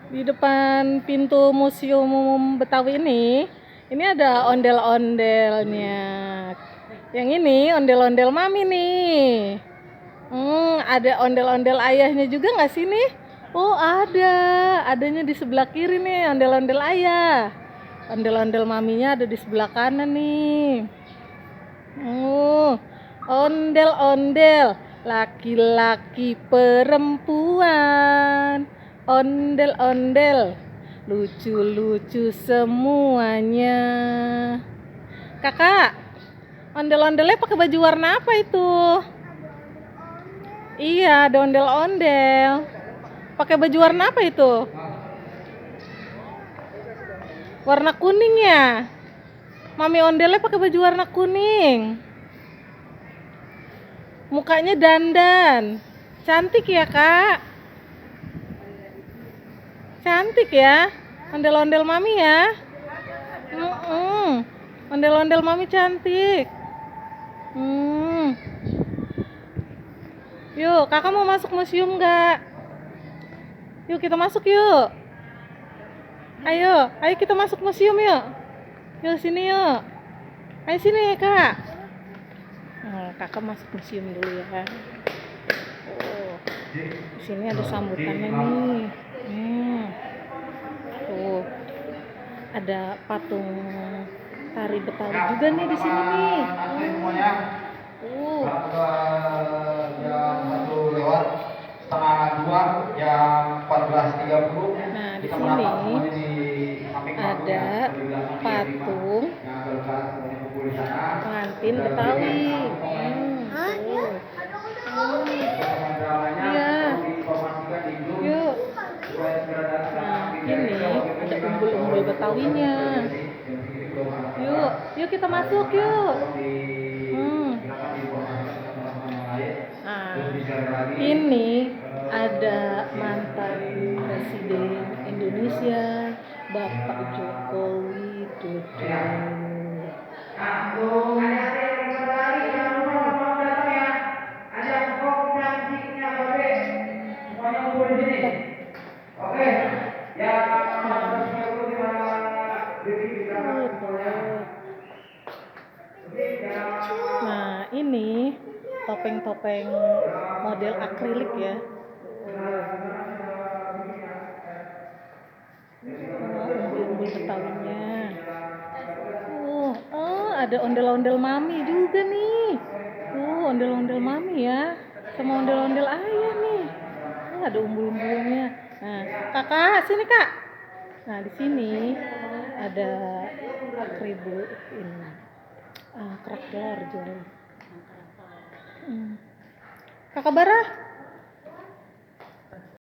Di depan pintu Museum Betawi ini ada ondel-ondelnya. Yang ini ondel-ondel mami nih. Ada ondel-ondel ayahnya juga nggak sih nih? Oh adanya di sebelah kiri nih ondel-ondel ayah. Ondel-ondel maminya ada di sebelah kanan nih. Ondel-ondel, laki-laki perempuan. Ondel-ondel, lucu-lucu semuanya. Kakak, ondel-ondelnya pakai baju warna apa itu? Iya, ada ondel-ondel. Pakai baju warna apa itu? Warna kuning ya? Mami ondelnya pakai baju warna kuning. Mukanya dandan. Cantik ya, Kak? Cantik ya? Ondel-ondel mami ya? Ondel-ondel mami cantik. Yuk, kakak mau masuk museum nggak? Yuk kita masuk yuk. Ayo kita masuk museum yuk. Yuk sini yuk. Ayo sini kak. Kakak masuk museum dulu ya. Di sini ada sambutannya nih. Tuh, ada patung tari Betawi juga nih di sini nih. Jam 1 lewat setengah 2 jam 14.30. Nah di sini ada patung pengantin Betawi. Iya. Yuk. Nah ini ada umbul-umbul Betawinya. Yuk kita masuk yuk. Ini ada mantan Presiden Indonesia Bapak Joko Widodo. Nah ini topeng-topeng model akrilik ya. Umbul-umbul Betawinya. Ada ondel-ondel mami juga nih. Ondel-ondel mami ya, sama ondel-ondel ayah nih. Ada umbul-umbulnya. Nah, kakak sini kak. Nah di sini ada kribo ini, kerak telur jual. Kakak Barah.